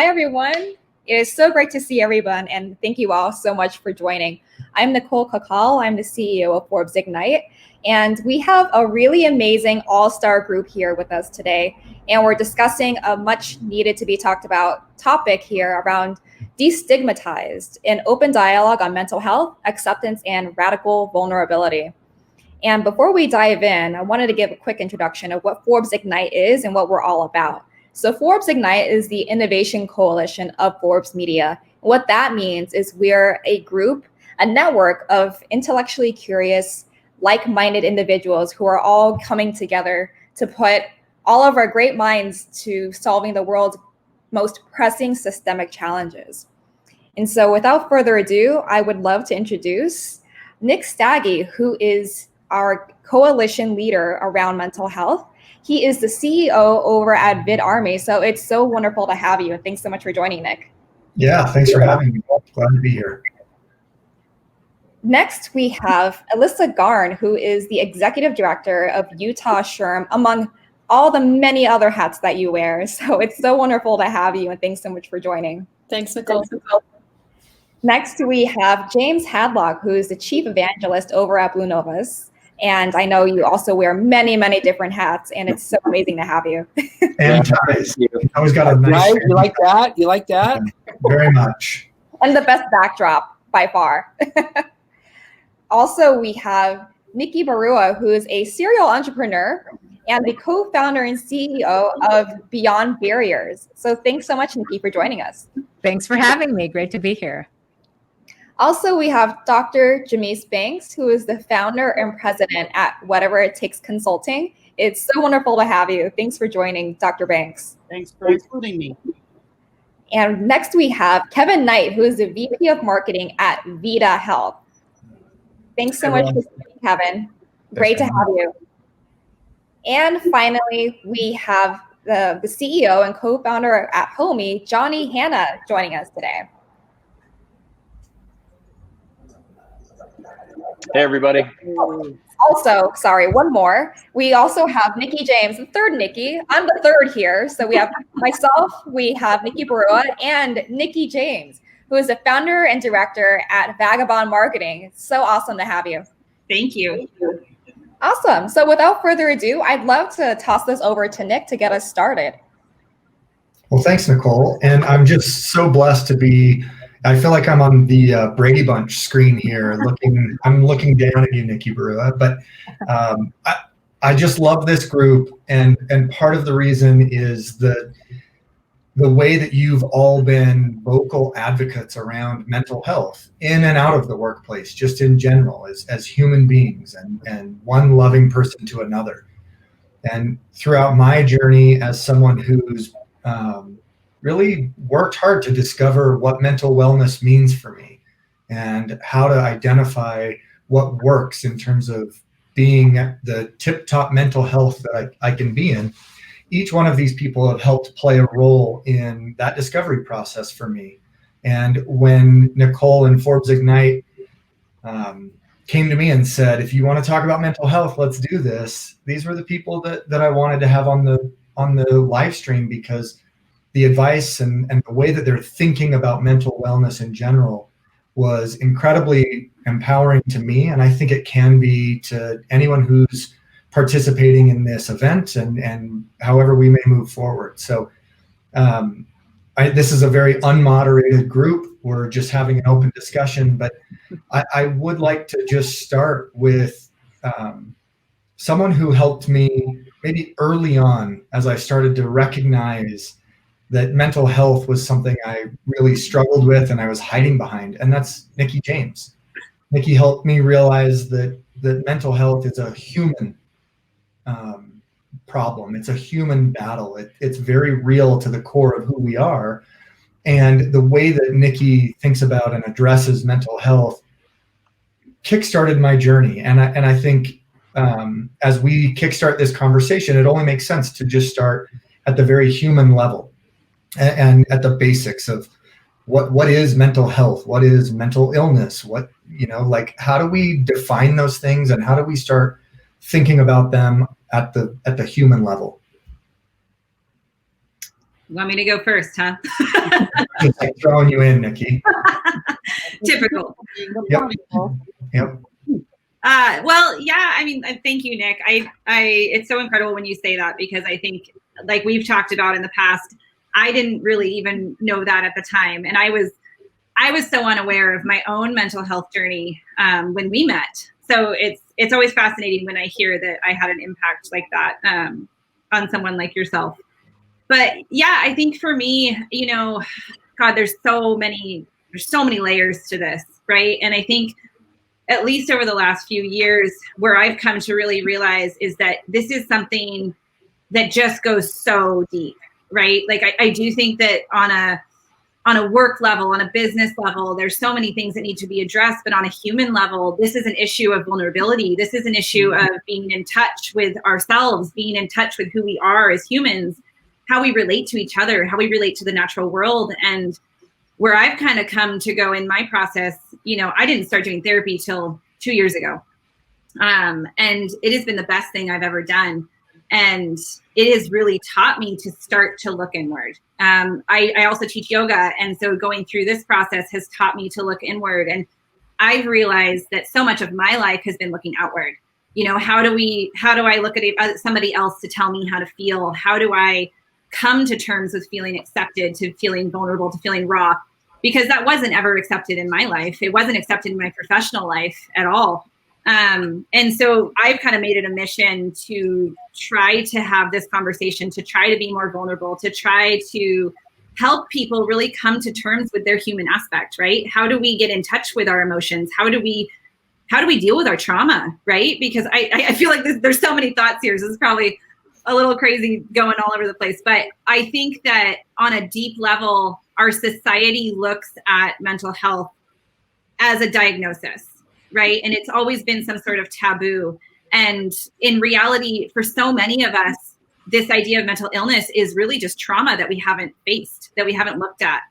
Hi, everyone. It is so great to see everyone, and thank you all so much for joining. I'm Nicole Kakal. I'm the CEO of Forbes Ignite, and we have a really amazing all-star group here with us today, and we're discussing a much needed to be talked about topic here around Destigmatized, an open dialogue on mental health, acceptance, and radical vulnerability. And before we dive in, I wanted to give a quick introduction of what Forbes Ignite is and what we're all about. So Forbes Ignite is the innovation coalition of Forbes Media. What that means is we're a group, a network of intellectually curious, like-minded individuals who are all coming together to put all of our great minds to solving the world's most pressing systemic challenges. And so without further ado, I would love to introduce Nick Stagge, who is our coalition leader around mental health. He is the CEO over at VidArmy. So it's so wonderful to have you. And thanks so much for joining, Nick. Yeah, thanks for having me. Glad to be here. Next, we have Elisa Garn, who is the executive director of Utah SHRM, among all the many other hats that you wear. So it's so wonderful to have you. And thanks so much for joining. Thanks, Nicole. Next, we have Jaimes Hadlock, who is the chief evangelist over at BluNovus. And I know you also wear many, many different hats, and it's so amazing to have you. And ties. Always got a nice. Right? You like that? You like that? Very much. And the best backdrop by far. Also, we have Nikki Barua, who is a serial entrepreneur and the co-founder and CEO of Beyond Barriers. So thanks so much, Nikki, for joining us. Thanks for having me. Great to be here. Also, we have Dr. Jamyce Banks, who is the founder and president at Whatever It Takes Consulting. It's so wonderful to have you. Thanks for joining, Dr. Banks. Thanks for including me. And next we have Kevin Knight, who is the VP of Marketing at Vida Health. Thanks so much for joining, Kevin. Great to have you. And finally, we have the CEO and co-founder at Homey, Hanna, joining us today. Hey, everybody. Also, sorry, one more. We also have Nikki Jaimes, the third Nikki. I'm the third here. So we have myself, we have Nikki Barua, and Nikki Jaimes, who is the founder and director at VAGABOND Marketing. It's so awesome to have you. Thank you. Awesome. So without further ado, I'd love to toss this over to Nick to get us started. Well, thanks, Nicole. And I'm just so blessed to be, I feel like I'm on the Brady Bunch screen here. I'm looking down at you, Nikki Barua. But I just love this group. And part of the reason is the way that you've all been vocal advocates around mental health in and out of the workplace, just in general, as human beings and one loving person to another. And throughout my journey as someone who's really worked hard to discover what mental wellness means for me and how to identify what works in terms of being the tip-top mental health that I can be in. Each one of these people have helped play a role in that discovery process for me. And when Nicole and Forbes Ignite came to me and said, if you want to talk about mental health, let's do this. These were the people that I wanted to have on the live stream, because the advice and the way that they're thinking about mental wellness in general was incredibly empowering to me. And I think it can be to anyone who's participating in this event and however we may move forward. So this is a very unmoderated group. We're just having an open discussion, but I would like to just start with someone who helped me maybe early on as I started to recognize that mental health was something I really struggled with and I was hiding behind, and that's Nikki Jaimes. Nikki helped me realize that mental health is a human problem. It's a human battle. It's very real to the core of who we are. And the way that Nikki thinks about and addresses mental health kickstarted my journey. And I think as we kickstart this conversation, it only makes sense to just start at the very human level and at the basics of what is mental health, what is mental illness, how do we define those things, and how do we start thinking about them at the human level? You want me to go first, huh? Just like throwing you in, Nikki. Typical. Yep. Yep. Well, yeah, I mean, thank you, Nick. It's so incredible when you say that, because I think, like we've talked about in the past, I didn't really even know that at the time. And I was so unaware of my own mental health journey when we met. So it's always fascinating when I hear that I had an impact like that on someone like yourself. But yeah, I think for me, you know, God, there's so many layers to this, right? And I think at least over the last few years, where I've come to really realize is that this is something that just goes so deep, right? Like I do think that on a work level, on a business level, there's so many things that need to be addressed. But on a human level, this is an issue of vulnerability. This is an issue of being in touch with ourselves, being in touch with who we are as humans, how we relate to each other, how we relate to the natural world. And where I've kind of come to go in my process, you know, I didn't start doing therapy till 2 years ago. And it has been the best thing I've ever done. And it has really taught me to start to look inward. I also teach yoga. And so going through this process has taught me to look inward. And I've realized that so much of my life has been looking outward. You know, how do I look at somebody else to tell me how to feel? How do I come to terms with feeling accepted, to feeling vulnerable, to feeling raw? Because that wasn't ever accepted in my life. It wasn't accepted in my professional life at all. And so I've kind of made it a mission to try to have this conversation, to try to be more vulnerable, to try to help people really come to terms with their human aspect, right? How do we get in touch with our emotions? How do we deal with our trauma, right? Because I feel like there's so many thoughts here. So this is probably a little crazy going all over the place. But I think that on a deep level, our society looks at mental health as a diagnosis, right? And it's always been some sort of taboo. And in reality, for so many of us, this idea of mental illness is really just trauma that we haven't faced, that we haven't looked at.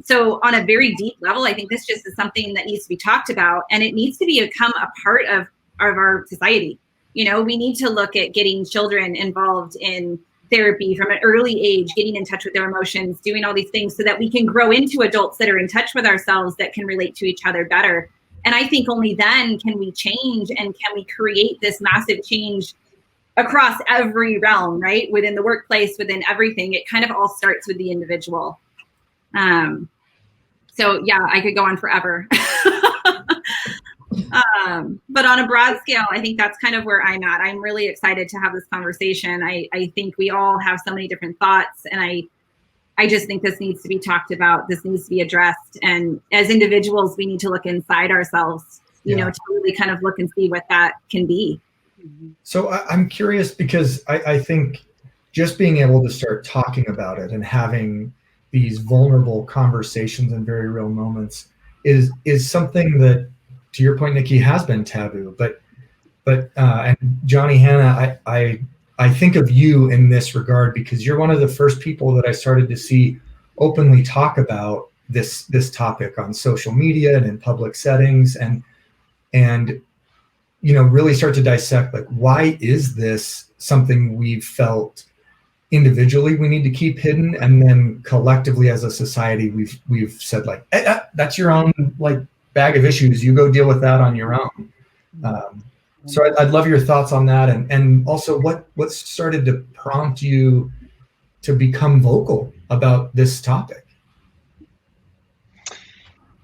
So on a very deep level, I think this just is something that needs to be talked about, and it needs to become a part of our society. You know, we need to look at getting children involved in therapy from an early age, getting in touch with their emotions, doing all these things so that we can grow into adults that are in touch with ourselves, that can relate to each other better. And I think only then can we change, and can we create this massive change across every realm, right? Within the workplace, within everything. It kind of all starts with the individual. So yeah, I could go on forever. But on a broad scale, I think that's kind of where I'm at. I'm really excited to have this conversation. I think we all have so many different thoughts, and I just think this needs to be talked about. This needs to be addressed. And as individuals, we need to look inside ourselves, you know, to really kind of look and see what that can be. So I'm curious, because I think just being able to start talking about it and having these vulnerable conversations in very real moments is something that, to your point, Nikki, has been taboo. But and Johnny, Hanna, I think of you in this regard, because you're one of the first people that I started to see openly talk about this topic on social media and in public settings, and you know, really start to dissect, like, why is this something we've felt individually we need to keep hidden, and then collectively as a society we've said, like, that's your own, like, bag of issues, you go deal with that on your own. So I'd love your thoughts on that, and also what started to prompt you to become vocal about this topic.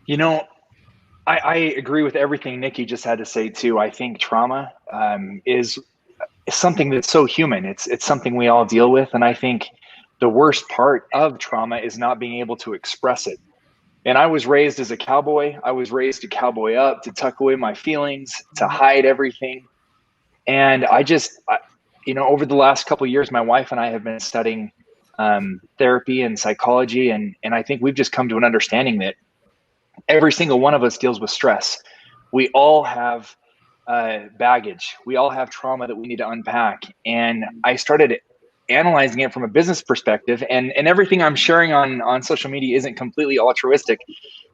You know, I agree with everything Nikki just had to say too. I think trauma is something that's so human. It's something we all deal with, and I think the worst part of trauma is not being able to express it. And I was raised as a cowboy. I was raised to cowboy up, to tuck away my feelings, to hide everything. And you know, over the last couple of years, my wife and I have been studying therapy and psychology, and I think we've just come to an understanding that every single one of us deals with stress. We all have baggage. We all have trauma that we need to unpack. And I started analyzing it from a business perspective, and everything I'm sharing on social media isn't completely altruistic,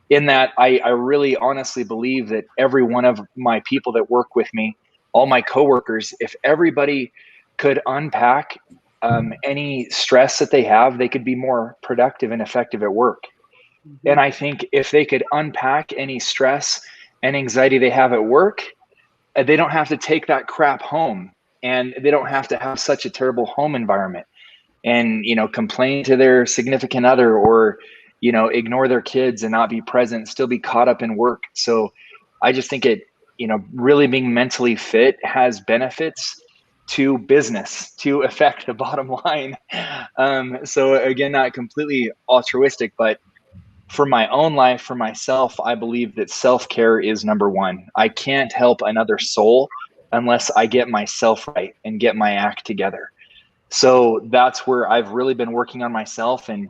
in that I really honestly believe that every one of my people that work with me, all my coworkers, if everybody could unpack any stress that they have, they could be more productive and effective at work. And I think if they could unpack any stress and anxiety they have at work, they don't have to take that crap home, and they don't have to have such a terrible home environment and, complain to their significant other, or, ignore their kids and not be present, still be caught up in work. So I just think really being mentally fit has benefits to business, to affect the bottom line. So again, not completely altruistic, but for my own life, for myself, I believe that self-care is number one. I can't help another soul unless I get myself right and get my act together. So that's where I've really been working on myself. And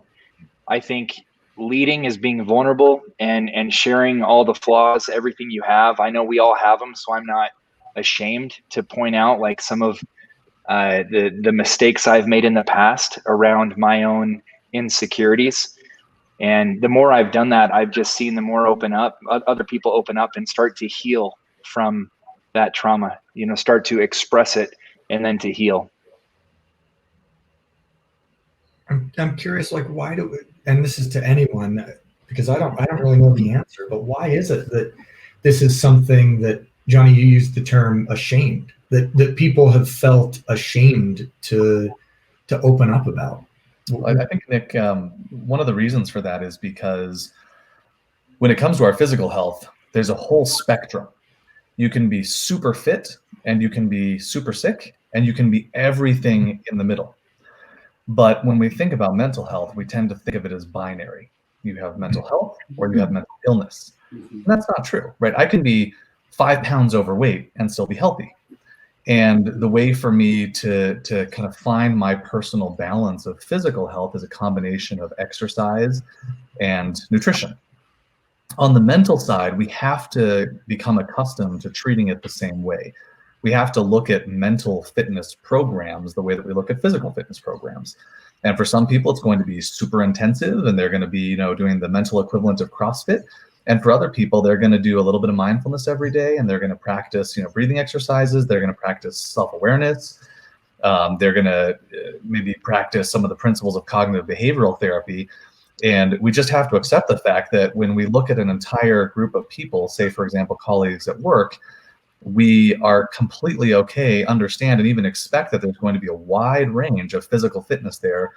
I think leading is being vulnerable and sharing all the flaws, everything you have. I know we all have them, so I'm not ashamed to point out like some of the mistakes I've made in the past around my own insecurities. And the more I've done that, I've just seen the more other people open up and start to heal from that trauma, start to express it and then to heal. I'm curious, like, why do we, and this is to anyone, because I don't really know the answer, but why is it that this is something that, Johnny, you used the term ashamed, that people have felt ashamed to open up about? Well, I think, Nick, one of the reasons for that is because when it comes to our physical health, there's a whole spectrum. You can be super fit, and you can be super sick, and you can be everything in the middle. But when we think about mental health, we tend to think of it as binary. You have mental health or you have mental illness. And that's not true, right? I can be 5 pounds overweight and still be healthy. And the way for me to kind of find my personal balance of physical health is a combination of exercise and nutrition. On the mental side, we have to become accustomed to treating it the same way. We have to look at mental fitness programs the way that we look at physical fitness programs. And for some people, it's going to be super intensive, and they're going to be, doing the mental equivalent of CrossFit. And for other people, they're going to do a little bit of mindfulness every day, and they're going to practice, breathing exercises. They're going to practice self-awareness. They're going to maybe practice some of the principles of cognitive behavioral therapy. And we just have to accept the fact that when we look at an entire group of people, say, for example, colleagues at work, we are completely okay, understand, and even expect that there's going to be a wide range of physical fitness there.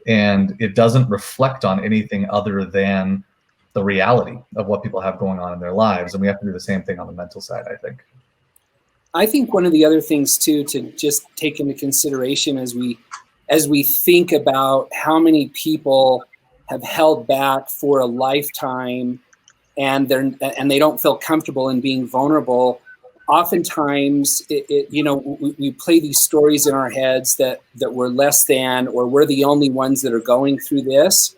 And it doesn't reflect on anything other than the reality of what people have going on in their lives. And we have to do the same thing on the mental side, I think. I think one of the other things too to just take into consideration as we think about how many people have held back for a lifetime and they don't feel comfortable in being vulnerable. Oftentimes, we play these stories in our heads that we're less than, or we're the only ones that are going through this.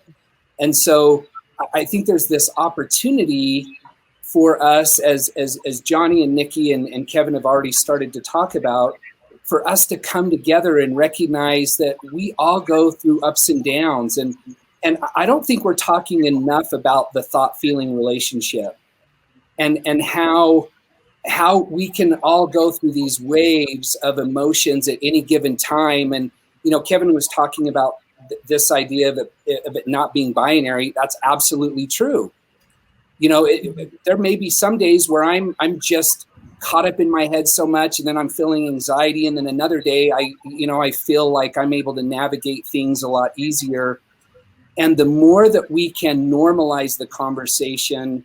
And so I think there's this opportunity for us, as Johnny and Nikki and Kevin have already started to talk about, for us to come together and recognize that we all go through ups and downs. And I don't think we're talking enough about the thought-feeling relationship and how we can all go through these waves of emotions at any given time. And, Kevin was talking about this idea of it not being binary. That's absolutely true. There may be some days where I'm just caught up in my head so much, and then I'm feeling anxiety. And then another day I feel like I'm able to navigate things a lot easier. And the more that we can normalize the conversation,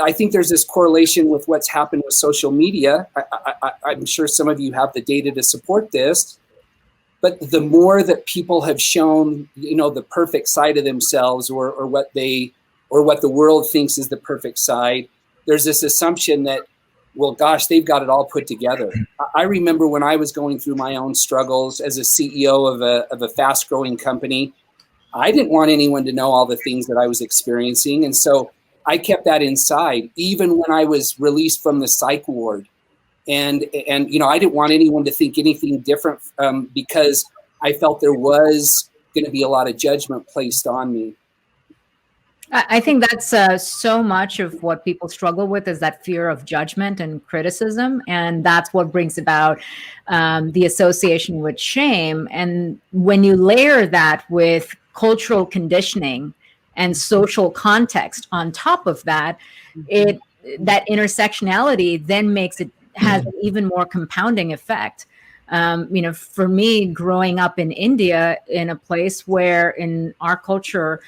I think there's this correlation with what's happened with social media. I'm sure some of you have the data to support this, but the more that people have shown, the perfect side of themselves or what the world thinks is the perfect side, there's this assumption that, well, gosh, they've got it all put together. I remember when I was going through my own struggles as a CEO of a fast growing company, I didn't want anyone to know all the things that I was experiencing. And so I kept that inside, even when I was released from the psych ward. And I didn't want anyone to think anything different because I felt there was going to be a lot of judgment placed on me. I think that's so much of what people struggle with is that fear of judgment and criticism. And that's what brings about the association with shame. And when you layer that with cultural conditioning and social context on top of that, that intersectionality then makes it has an even more compounding effect. For me, growing up in India, in a place where in our culture,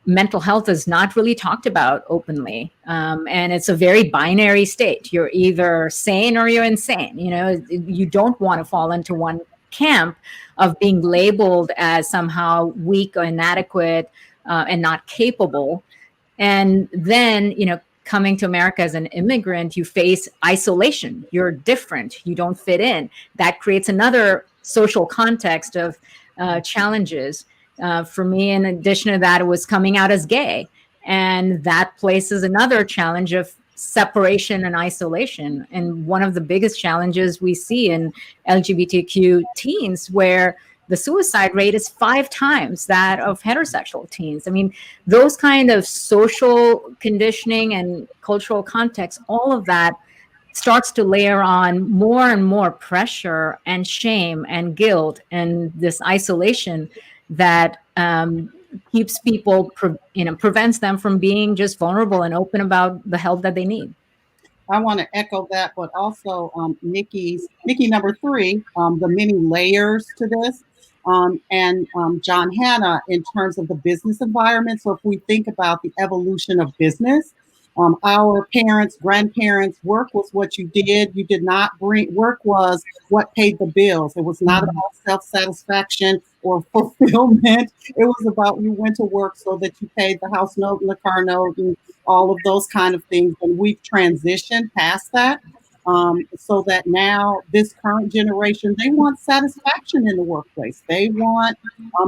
mental health is not really talked about openly. And it's a very binary state. You're either sane or you're insane. You don't want to fall into one camp of being labeled as somehow weak or inadequate and not capable. And then, coming to America as an immigrant, you face isolation. You're different. You don't fit in. That creates another social context of challenges. For me, in addition to that, it was coming out as gay. And that places another challenge of separation and isolation. And one of the biggest challenges we see in LGBTQ teens, where the suicide rate is 5 times that of heterosexual teens. I mean, those kind of social conditioning and cultural context, all of that starts to layer on more and more pressure and shame and guilt and this isolation that keeps people, prevents them from being just vulnerable and open about the help that they need. I want to echo that, but also Nikki number 3, the many layers to this, and John Hanna in terms of the business environment. So if we think about the evolution of business, our parents, grandparents, work was what you did. You did not work was what paid the bills. It was not about self-satisfaction or fulfillment. It was about you went to work so that you paid the house note and the car note and all of those kind of things. And we've transitioned past that. So that now this current generation, they want satisfaction in the workplace. They want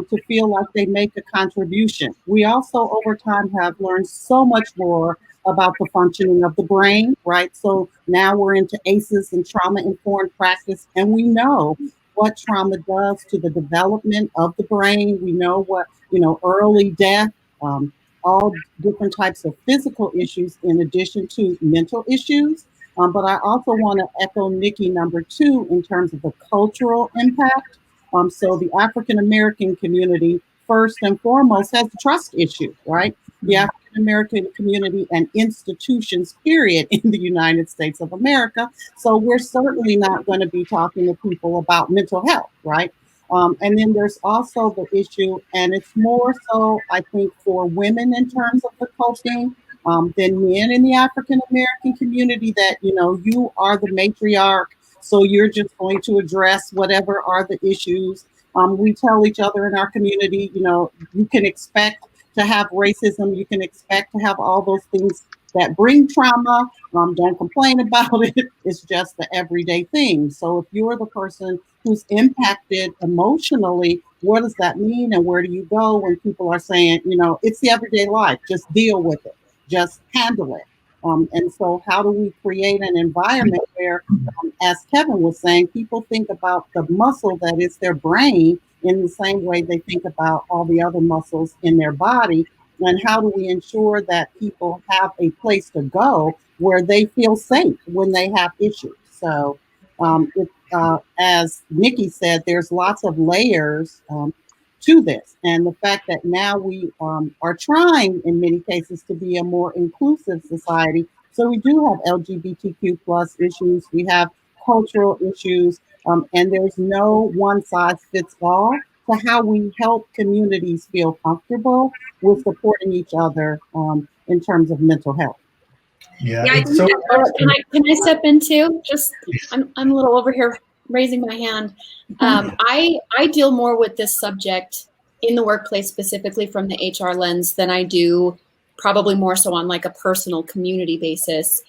to feel like they make a contribution. We also over time have learned so much more about the functioning of the brain, right? So now we're into ACEs and trauma-informed practice, and we know what trauma does to the development of the brain. We know what, early death, all different types of physical issues in addition to mental issues. But I also want to echo Nikki number 2 in terms of the cultural impact. So the African-American community, first and foremost, has a trust issue, right? The African-American community and institutions, period, in the United States of America. So we're certainly not going to be talking to people about mental health, right? And then there's also the issue, and it's more so, I think, for women in terms of the coping than men in the African-American community, that, you are the matriarch, so you're just going to address whatever are the issues. We tell each other in our community, you can expect to have racism, you can expect to have all those things that bring trauma. Don't complain about it. It's just the everyday thing. So if you're the person who's impacted emotionally, what does that mean? And where do you go when people are saying, it's the everyday life, just deal with it, just handle it. And so how do we create an environment where, as Kevin was saying, people think about the muscle that is their brain in the same way they think about all the other muscles in their body? And how do we ensure that people have a place to go where they feel safe when they have issues? So as Nikki said, there's lots of layers to this. And the fact that now we are trying in many cases to be a more inclusive society. So we do have LGBTQ plus issues, we have cultural issues, and there's no one size fits all to how we help communities feel comfortable with supporting each other in terms of mental health. Yeah. So, can I step in too? Just I'm a little over here raising my hand. I deal more with this subject in the workplace, specifically from the HR lens, than I do probably more so on like a personal community basis.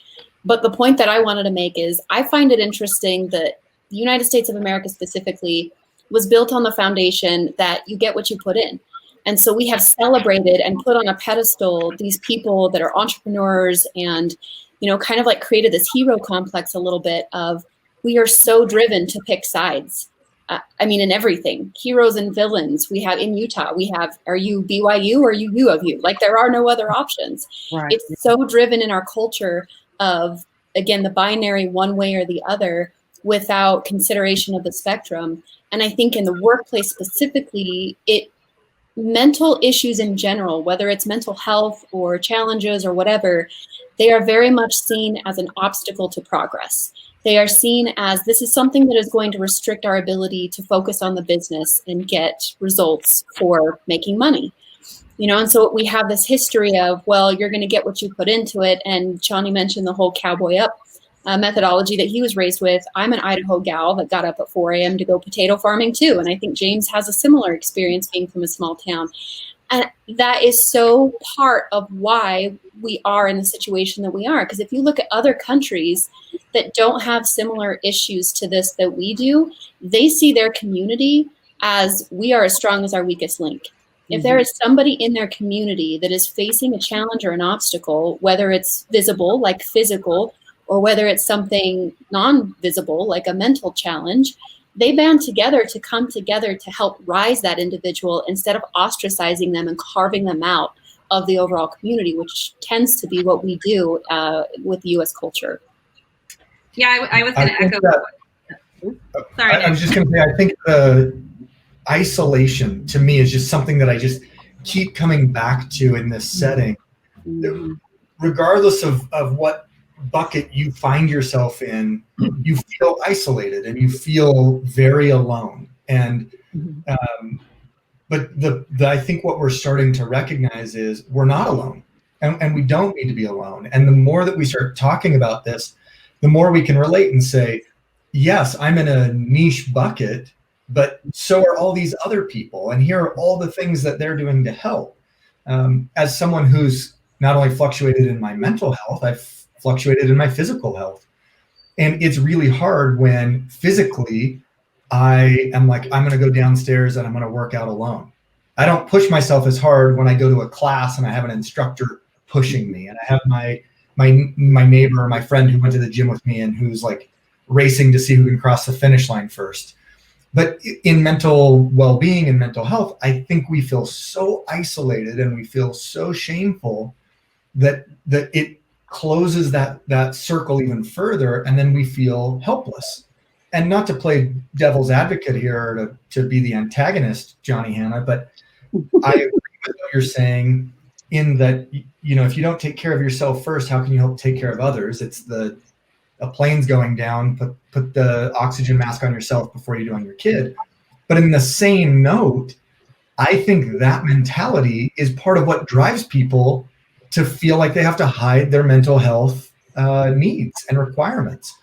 But the point that I wanted to make is I find it interesting that the United States of America specifically was built on the foundation that you get what you put in. And so we have celebrated and put on a pedestal these people that are entrepreneurs and, kind of like created this hero complex a little bit of, we are so driven to pick sides. I mean, in everything, heroes and villains. We have in Utah, we have, are you BYU or are you U of U? Like, there are no other options. Right. It's so driven in our culture of, again, the binary one way or the other without consideration of the spectrum. And I think in the workplace specifically, mental issues in general, whether it's mental health or challenges or whatever, they are very much seen as an obstacle to progress. They are seen as, this is something that is going to restrict our ability to focus on the business and get results for making money. And so we have this history of, well, you're going to get what you put into it. And Johnny mentioned the whole cowboy up methodology that he was raised with. I'm an Idaho gal that got up at 4 a.m. to go potato farming too. And I think Jaimes has a similar experience being from a small town. And that is so part of why we are in the situation that we are. Because if you look at other countries that don't have similar issues to this that we do, they see their community as, we are as strong as our weakest link. If there is somebody in their community that is facing a challenge or an obstacle, whether it's visible, like physical, or whether it's something non-visible, like a mental challenge, they band together to come together to help rise that individual instead of ostracizing them and carving them out of the overall community, which tends to be what we do with the U.S. culture. Yeah, I was going to echo. Sorry. I was just going to say, I think isolation to me is just something that I just keep coming back to in this setting. Regardless of what bucket you find yourself in, you feel isolated and you feel very alone. And but I think what we're starting to recognize is we're not alone, and we don't need to be alone. And the more that we start talking about this, the more we can relate and say, yes, I'm in a niche bucket, but so are all these other people, and here are all the things that they're doing to help. As someone who's not only fluctuated in my mental health, I've fluctuated in my physical health. And it's really hard when physically I am like, I'm going to go downstairs and I'm going to work out alone. I don't push myself as hard when I go to a class and I have an instructor pushing me, and I have my neighbor or my friend who went to the gym with me and who's like racing to see who can cross the finish line first. But in mental well-being and mental health, I think we feel so isolated and we feel so shameful that it closes that circle even further, and then we feel helpless. And not to play devil's advocate here or to be the antagonist, Johnny Hanna, but I agree with what you're saying in that, if you don't take care of yourself first, how can you help take care of others? It's a plane's going down, put the oxygen mask on yourself before you do on your kid. But in the same note, I think that mentality is part of what drives people to feel like they have to hide their mental health needs and requirements.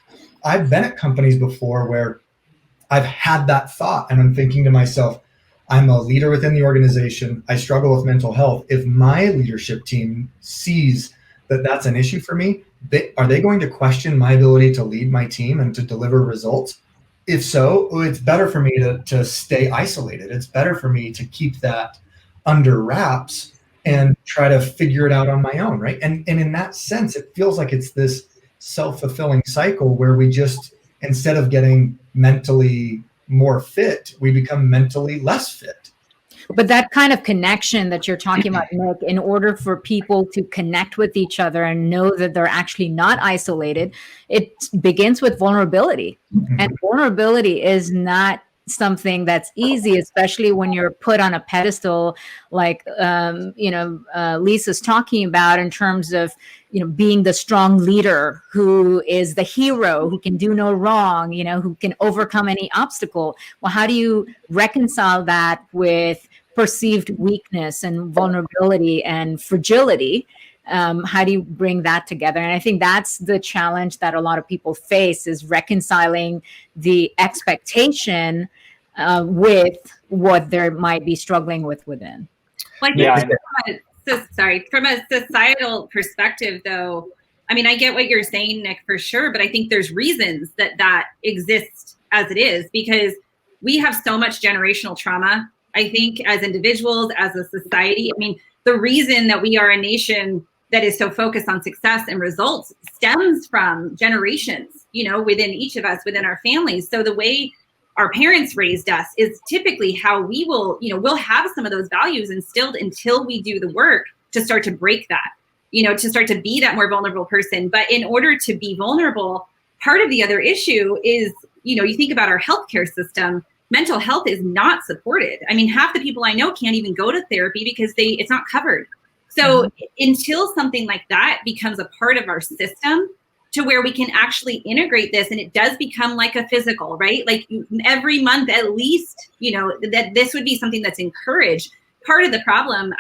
I've been at companies before where I've had that thought, and I'm thinking to myself, I'm a leader within the organization. I struggle with mental health. If my leadership team sees that that's an issue for me, are they going to question my ability to lead my team and to deliver results? If so, it's better for me to stay isolated. It's better for me to keep that under wraps and try to figure it out on my own, right? And in that sense, it feels like it's this self-fulfilling cycle where we just, instead of getting mentally more fit, we become mentally less fit. But that kind of connection that you're talking about, Nick, in order for people to connect with each other and know that they're actually not isolated, it begins with vulnerability. And vulnerability is not something that's easy, especially when you're put on a pedestal like Lisa's talking about, in terms of being the strong leader who is the hero, who can do no wrong, who can overcome any obstacle. Well, how do you reconcile that with perceived weakness and vulnerability and fragility? How do you bring that together? And I think that's the challenge that a lot of people face, is reconciling the expectation with what they might be struggling with within. Well, from a societal perspective, though, I mean, I get what you're saying, Nick, for sure, but I think there's reasons that exists as it is, because we have so much generational trauma, I think, as individuals, as a society. I mean, the reason that we are a nation that is so focused on success and results stems from generations, within each of us, within our families. So the way our parents raised us is typically how we will, we'll have some of those values instilled until we do the work to start to break that, to start to be that more vulnerable person. But in order to be vulnerable, part of the other issue is, you think about our healthcare system, mental health is not supported. I mean, half the people I know can't even go to therapy because it's not covered. So until something like that becomes a part of our system to where we can actually integrate this, and it does become like a physical, right? Like every month at least, that this would be something that's encouraged. Part of the problem,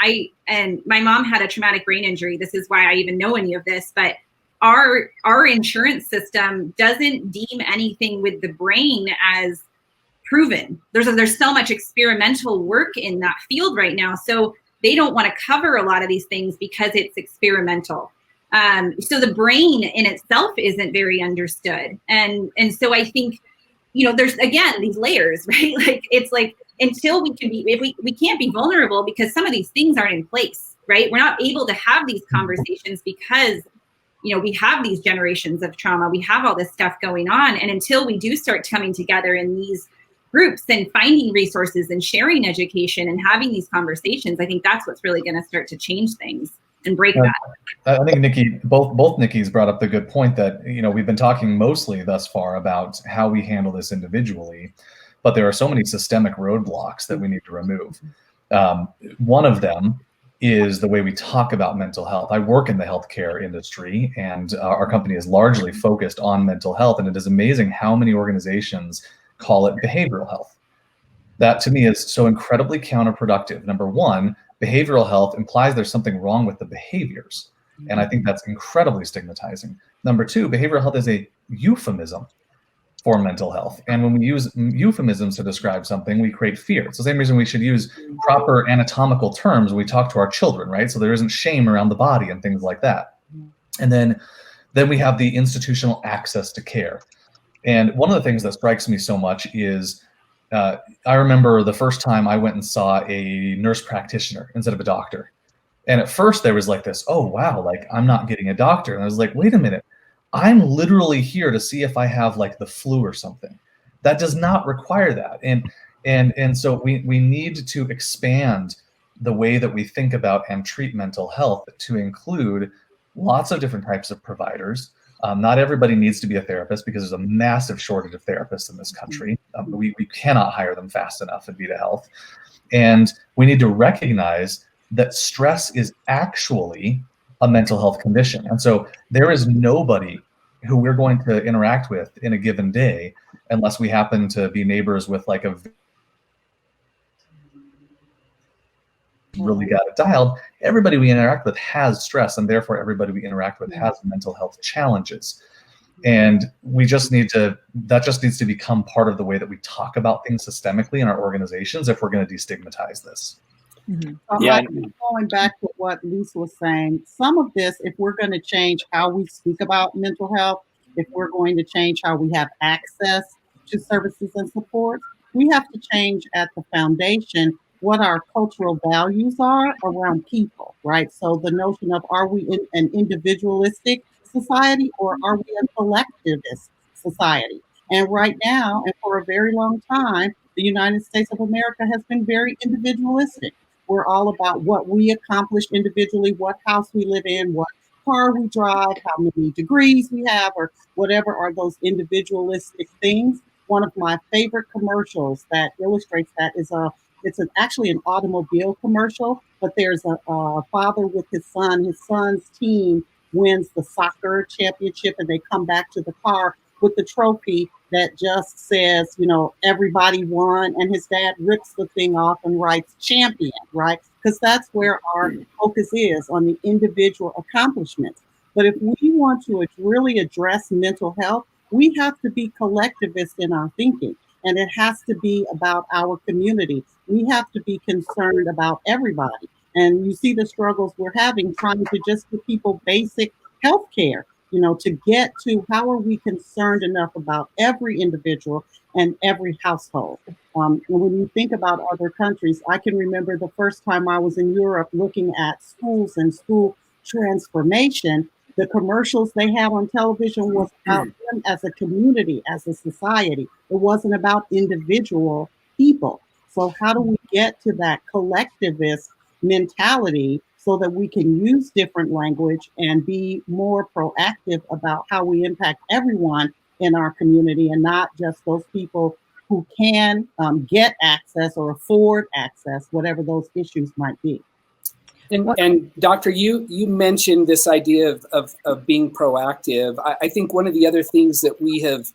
and my mom had a traumatic brain injury. This is why I even know any of this, but our insurance system doesn't deem anything with the brain as proven. There's so much experimental work in that field right now. So they don't want to cover a lot of these things because it's experimental. So the brain in itself isn't very understood. And so I think, there's, again, these layers, right? Like, it's like, until we can be, if we can't be vulnerable because some of these things aren't in place, right? We're not able to have these conversations because, we have these generations of trauma. We have all this stuff going on. And until we do start coming together in these groups and finding resources and sharing education and having these conversations, I think that's what's really going to start to change things and break that. I think Nikki, both Nikki's brought up the good point that, we've been talking mostly thus far about how we handle this individually, but there are so many systemic roadblocks that we need to remove. One of them is the way we talk about mental health. I work in the healthcare industry, and our company is largely focused on mental health, and it is amazing how many organizations call it behavioral health. That to me is so incredibly counterproductive. Number one, behavioral health implies there's something wrong with the behaviors. And I think that's incredibly stigmatizing. Number two, behavioral health is a euphemism for mental health. And when we use euphemisms to describe something, we create fear. It's the same reason we should use proper anatomical terms when we talk to our children, right? So there isn't shame around the body and things like that. And then we have the institutional access to care. And one of the things that strikes me so much is I remember the first time I went and saw a nurse practitioner instead of a doctor. And at first there was like this, oh, wow, like I'm not getting a doctor. And I was like, wait a minute, I'm literally here to see if I have like the flu or something. That does not require that. And so we need to expand the way that we think about and treat mental health to include lots of different types of providers. Not everybody needs to be a therapist because there's a massive shortage of therapists in this country. We cannot hire them fast enough at Vida Health. And we need to recognize that stress is actually a mental health condition. And so there is nobody who we're going to interact with in a given day unless we happen to be neighbors with like a really got it dialed. Everybody we interact with has stress, and therefore everybody we interact with has mental health challenges. And that just needs to become part of the way that we talk about things systemically in our organizations if we're going to destigmatize this. Going back to what Lisa was saying, some of this, if we're going to change how we speak about mental health, if we're going to change how we have access to services and support, we have to change at the foundation what our cultural values are around people, right? So the notion of, are we in an individualistic society or are we a collectivist society? And right now, and for a very long time, the United States of America has been very individualistic. We're all about what we accomplish individually, what house we live in, what car we drive, how many degrees we have, or whatever are those individualistic things. One of my favorite commercials that illustrates that is actually an automobile commercial, but there's a father with his son. His son's team wins the soccer championship, and they come back to the car with the trophy that just says, everybody won, and his dad rips the thing off and writes champion, right? Because that's where our focus is, on the individual accomplishments. But if we want to really address mental health, we have to be collectivist in our thinking, and it has to be about our community. We have to be concerned about everybody. And you see the struggles we're having trying to just give people basic health care, to get to how are we concerned enough about every individual and every household. And when you think about other countries, I can remember the first time I was in Europe looking at schools and school transformation. The commercials they had on television was about them as a community, as a society. It wasn't about individual people. So how do we get to that collectivist mentality so that we can use different language and be more proactive about how we impact everyone in our community and not just those people who can get access or afford access, whatever those issues might be. And Doctor, you mentioned this idea of being proactive. I think one of the other things that we have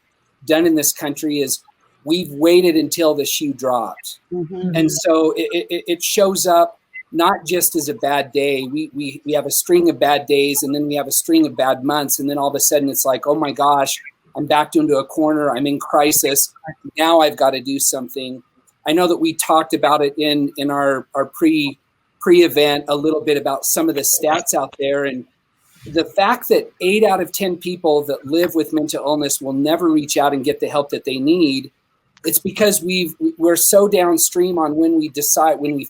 done in this country is we've waited until the shoe drops. And so it shows up not just as a bad day. We have a string of bad days, and then we have a string of bad months, and then all of a sudden it's like, oh my gosh, I'm backed into a corner, I'm in crisis, now I've got to do something. I know that we talked about it in our pre-event a little bit about some of the stats out there, and the fact that 8 out of 10 people that live with mental illness will never reach out and get the help that they need. It's because we're so downstream on when we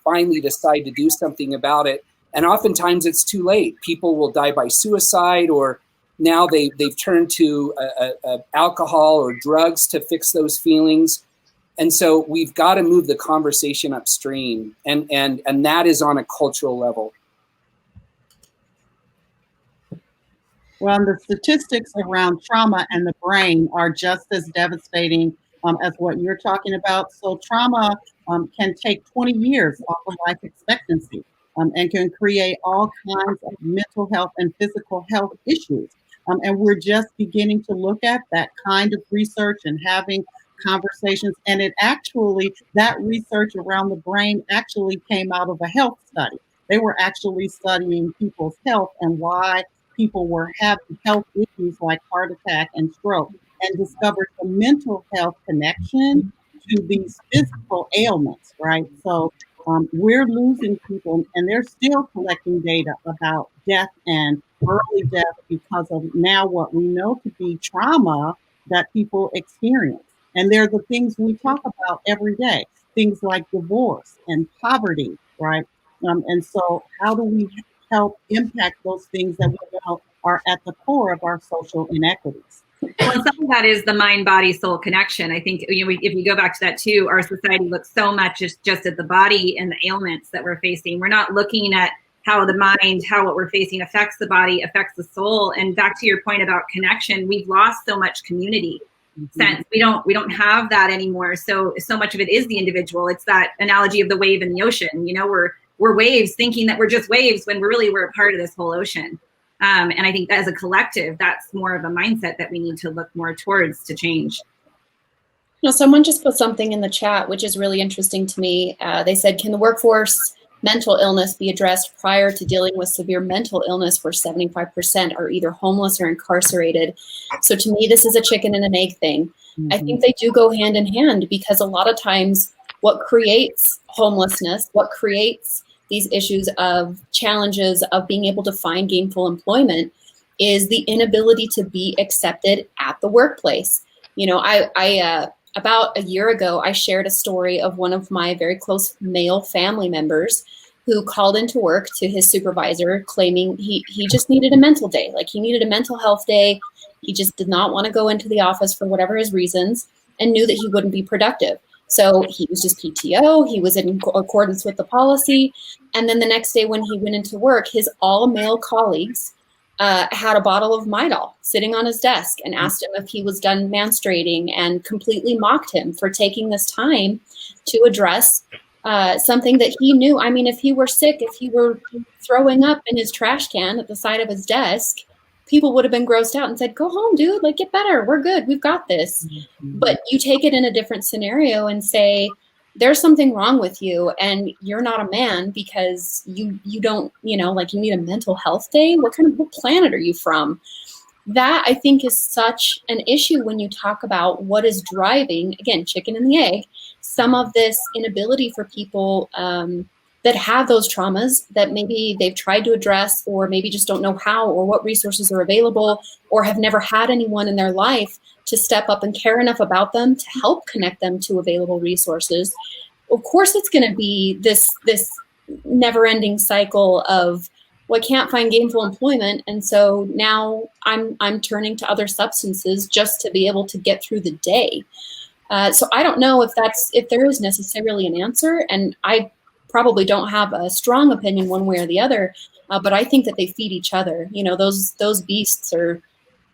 finally decide to do something about it, and oftentimes it's too late. People will die by suicide, or now they've turned to alcohol or drugs to fix those feelings. And so we've got to move the conversation upstream, and that is on a cultural level. Well, the statistics around trauma and the brain are just as devastating as what you're talking about. So trauma can take 20 years off of life expectancy and can create all kinds of mental health and physical health issues. And we're just beginning to look at that kind of research and having conversations. And that research around the brain actually came out of a health study. They were actually studying people's health and why people were having health issues like heart attack and stroke, and discovered the mental health connection to these physical ailments, right? So we're losing people, and they're still collecting data about death and early death because of now what we know to be trauma that people experience. And they're the things we talk about every day, things like divorce and poverty, right? And so how do we help impact those things that we know are at the core of our social inequities? Well, and some of that is the mind, body, soul connection. I think if you go back to that too, our society looks so much just at the body and the ailments that we're facing. We're not looking at how the mind, how what we're facing affects the body, affects the soul. And back to your point about connection, we've lost so much community sense. We don't have that anymore. So much of it is the individual. It's that analogy of the wave in the ocean. We're waves, thinking that we're just waves when we're a part of this whole ocean. And I think as a collective, that's more of a mindset that we need to look more towards to change. Someone just put something in the chat, which is really interesting to me. They said, can the workforce mental illness be addressed prior to dealing with severe mental illness, where 75% are either homeless or incarcerated? So to me, this is a chicken and an egg thing. I think they do go hand in hand, because a lot of times what creates homelessness, what creates these issues of challenges of being able to find gainful employment, is the inability to be accepted at the workplace. I about a year ago, I shared a story of one of my very close male family members who called into work to his supervisor claiming he just needed a mental day. Like, he needed a mental health day. He just did not want to go into the office for whatever his reasons, and knew that he wouldn't be productive. So he was just PTO, he was in accordance with the policy. And then the next day when he went into work, his all male colleagues had a bottle of Midol sitting on his desk and asked him if he was done menstruating, and completely mocked him for taking this time to address something that he knew. I mean, if he were sick, if he were throwing up in his trash can at the side of his desk, people would have been grossed out and said, go home, dude, like, get better. We're good. We've got this. But you take it in a different scenario and say, there's something wrong with you, and you're not a man because you don't, like, you need a mental health day. What planet are you from? That, I think, is such an issue when you talk about what is driving, again, chicken and the egg, some of this inability for people that have those traumas that maybe they've tried to address, or maybe just don't know how, or what resources are available, or have never had anyone in their life to step up and care enough about them to help connect them to available resources. Of course, it's going to be this never-ending cycle of well, I can't find gainful employment, and so now I'm turning to other substances just to be able to get through the day. So I don't know if there is necessarily an answer, and I probably don't have a strong opinion one way or the other. But I think that they feed each other. You know, those beasts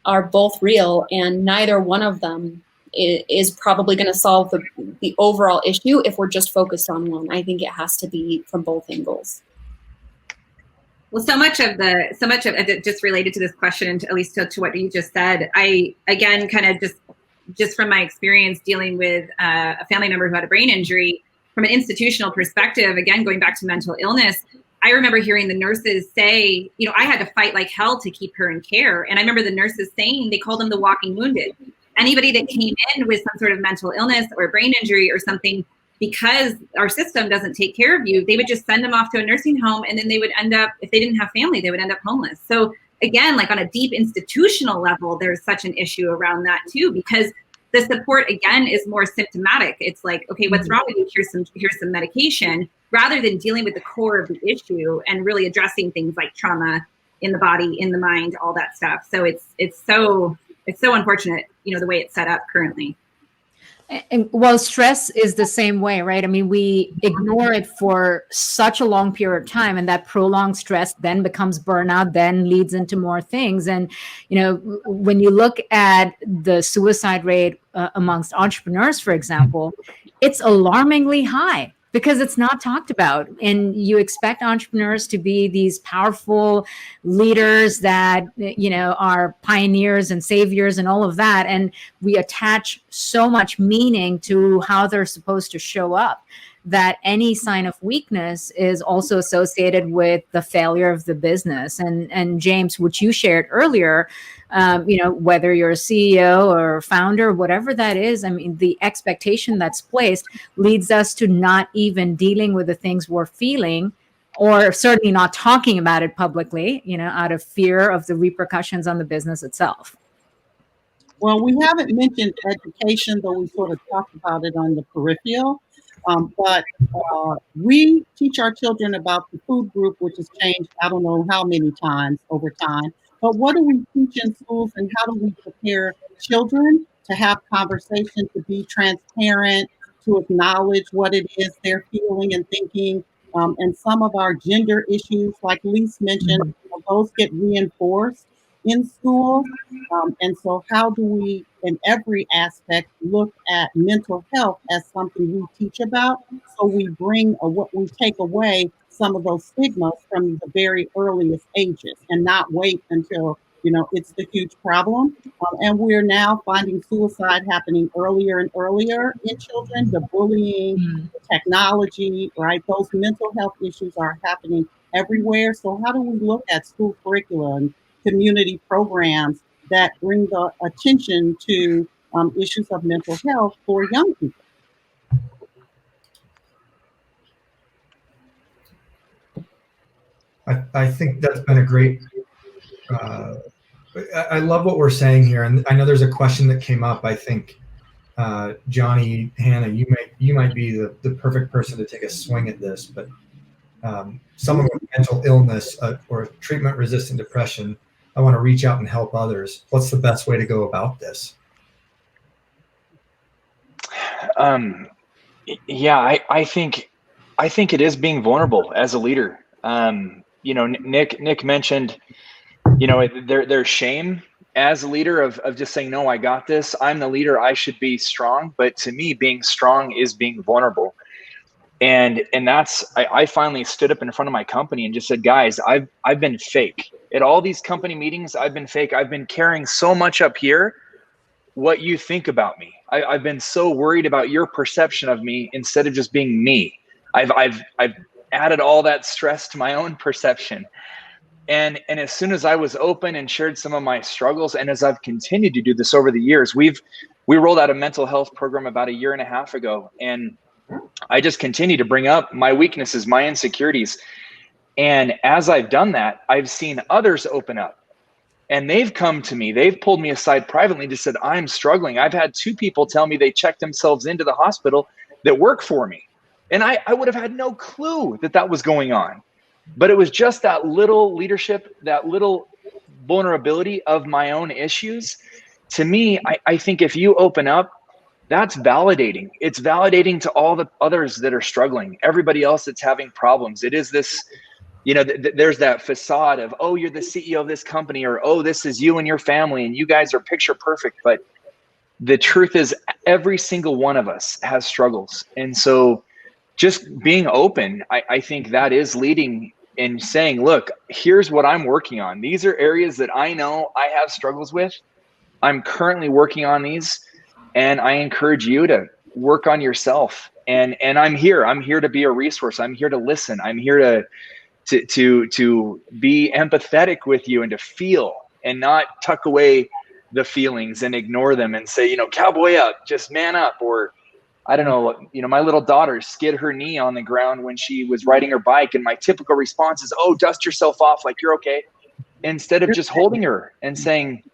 are both real, and neither one of them is probably going to solve the overall issue if we're just focused on one. I think it has to be from both angles. Well, so much of it just related to this question, and at least to what you just said. I, again, kind of just from my experience dealing with a family member who had a brain injury, from an institutional perspective, again, going back to mental illness, I remember hearing the nurses say, you know, I had to fight like hell to keep her in care. And I remember the nurses saying, they called them the walking wounded. Anybody that came in with some sort of mental illness or brain injury or something, because our system doesn't take care of you, they would just send them off to a nursing home, and then they would end up, if they didn't have family, they would end up homeless. So again, like on a deep institutional level, there's such an issue around that too, because the support, again, is more symptomatic. It's like, okay, what's wrong with you? Here's some medication, rather than dealing with the core of the issue and really addressing things like trauma in the body, in the mind, all that stuff. So it's so unfortunate, you know, the way it's set up currently. And well, stress is the same way, right? I mean, we ignore it for such a long period of time, and that prolonged stress then becomes burnout, then leads into more things. And, you know, when you look at the suicide rate amongst entrepreneurs, for example, it's alarmingly high because it's not talked about. And you expect entrepreneurs to be these powerful leaders that, you know, are pioneers and saviors and all of that. And we attach so much meaning to how they're supposed to show up that any sign of weakness is also associated with the failure of the business. And Jaimes, which you shared earlier, you know, whether you're a CEO or founder, whatever that is, I mean, the expectation that's placed leads us to not even dealing with the things we're feeling, or certainly not talking about it publicly, you know, out of fear of the repercussions on the business itself. Well, we haven't mentioned education, though we sort of talked about it on the peripheral. But we teach our children about the food group, which has changed, I don't know how many times over time. But what do we teach in schools, and how do we prepare children to have conversation, to be transparent, to acknowledge what it is they're feeling and thinking? And some of our gender issues, like Lise mentioned, those get reinforced in school. And so how do we, in every aspect, look at mental health as something we teach about, so we bring we take away some of those stigmas from the very earliest ages, and not wait until, you know, it's the huge problem. And we're now finding suicide happening earlier and earlier in children, the bullying, the technology, right? Those mental health issues are happening everywhere. So how do we look at school curricula and community programs that bring the attention to issues of mental health for young people? I think that's been a great, I love what we're saying here. And I know there's a question that came up. I think, Johnny, Hanna, you might be the perfect person to take a swing at this, but someone with mental illness or treatment-resistant depression, I want to reach out and help others. What's the best way to go about this? Yeah, I think it is being vulnerable as a leader. You know, Nick mentioned, you know, there's shame as a leader of just saying, no, I got this. I'm the leader. I should be strong. But to me, being strong is being vulnerable. And that's, I finally stood up in front of my company and just said, guys, I've been fake at all these company meetings. I've been fake. I've been carrying so much up here, what you think about me. I've been so worried about your perception of me instead of just being me. I've added all that stress to my own perception. And as soon as I was open and shared some of my struggles, and as I've continued to do this over the years, we rolled out a mental health program about 1.5 years ago. And I just continue to bring up my weaknesses, my insecurities. And as I've done that, I've seen others open up, and they've come to me. They've pulled me aside privately and just said, I'm struggling. I've had 2 people tell me they checked themselves into the hospital that work for me. And I would have had no clue that was going on. But it was just that little leadership, that little vulnerability of my own issues. To me, I think if you open up, that's validating. It's validating to all the others that are struggling, everybody else that's having problems. It is this, you know, there's that facade of, oh, you're the CEO of this company, or, oh, this is you and your family and you guys are picture perfect. But the truth is every single one of us has struggles. And so just being open, I think that is leading and saying, look, here's what I'm working on. These are areas that I know I have struggles with. I'm currently working on these, and I encourage you to work on yourself. And I'm here to be a resource. I'm here to listen. I'm here to be empathetic with you and to feel and not tuck away the feelings and ignore them and say, you know, cowboy up, just man up. Or I don't know, you know, my little daughter skid her knee on the ground when she was riding her bike. And my typical response is, oh, dust yourself off, like you're okay. Instead of just holding her and saying,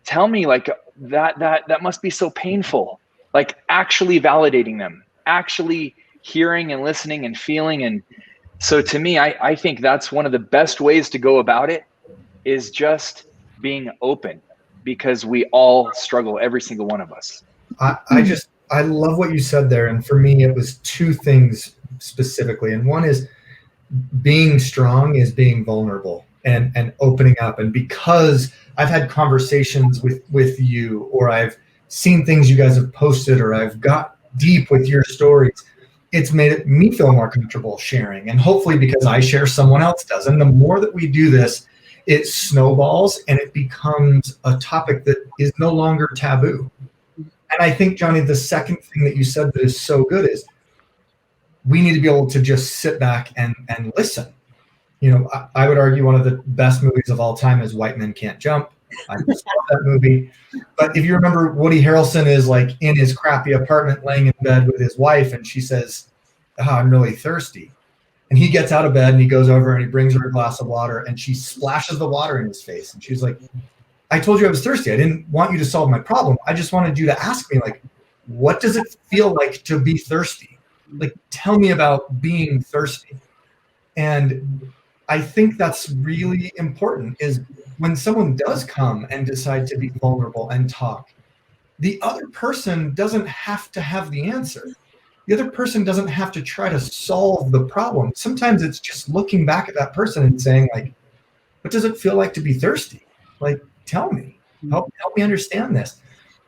tell me, like, that must be so painful. Like actually validating them, actually hearing and listening and feeling. And so to me, I think that's one of the best ways to go about it, is just being open, because we all struggle, every single one of us. I love what you said there. And for me, it was two things specifically. And one is being strong is being vulnerable and opening up. And because I've had conversations with you, or I've seen things you guys have posted, or I've got deep with your stories, it's made me feel more comfortable sharing. And hopefully because I share, someone else does. And the more that we do this, it snowballs and it becomes a topic that is no longer taboo. And I think, Johnny, the second thing that you said that is so good is we need to be able to just sit back and listen. You know, I would argue one of the best movies of all time is White Men Can't Jump. I just love that movie. But if you remember, Woody Harrelson is like in his crappy apartment laying in bed with his wife, and she says, oh, I'm really thirsty. And he gets out of bed and he goes over and he brings her a glass of water, and she splashes the water in his face. And she's like, I told you I was thirsty. I didn't want you to solve my problem. I just wanted you to ask me, like, what does it feel like to be thirsty? Like, tell me about being thirsty. And I think that's really important, is when someone does come and decide to be vulnerable and talk, the other person doesn't have to have the answer. The other person doesn't have to try to solve the problem. Sometimes it's just looking back at that person and saying, like, what does it feel like to be thirsty? Like, tell me, help me understand this.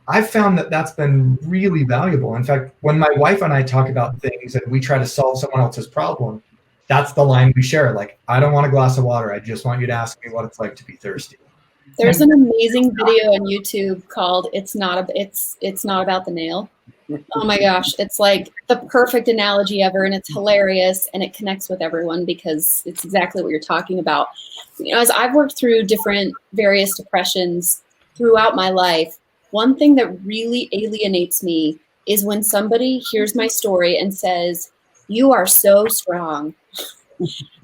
I've found that that's been really valuable. In fact, when my wife and I talk about things and we try to solve someone else's problem, that's the line we share. Like, I don't want a glass of water. I just want you to ask me what it's like to be thirsty. There's an amazing video on YouTube called It's Not About the Nail. Oh my gosh, it's like the perfect analogy ever, and it's hilarious, and it connects with everyone because it's exactly what you're talking about. You know, as I've worked through different various depressions throughout my life, one thing that really alienates me is when somebody hears my story and says, "You are so strong."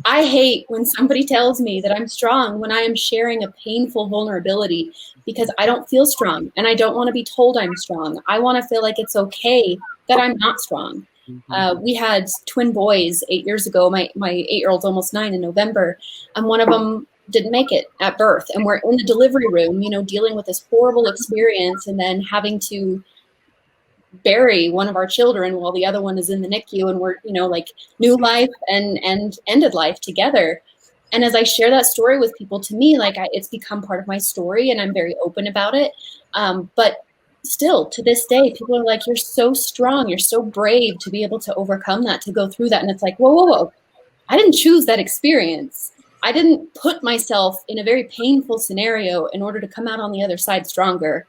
I hate when somebody tells me that I'm strong when I am sharing a painful vulnerability, because I don't feel strong and I don't want to be told I'm strong. I want to feel like it's okay that I'm not strong. We had twin boys 8 years ago. My 8-year-old's almost 9 in November, and one of them didn't make it at birth. And we're in the delivery room, you know, dealing with this horrible experience, and then having to bury one of our children while the other one is in the NICU, and we're, you know, like new life and ended life together. And as I share that story with people, to me, like it's become part of my story, and I'm very open about it. But still, to this day, people are like, "You're so strong. You're so brave to be able to overcome that, to go through that." And it's like, whoa. I didn't choose that experience. I didn't put myself in a very painful scenario in order to come out on the other side stronger.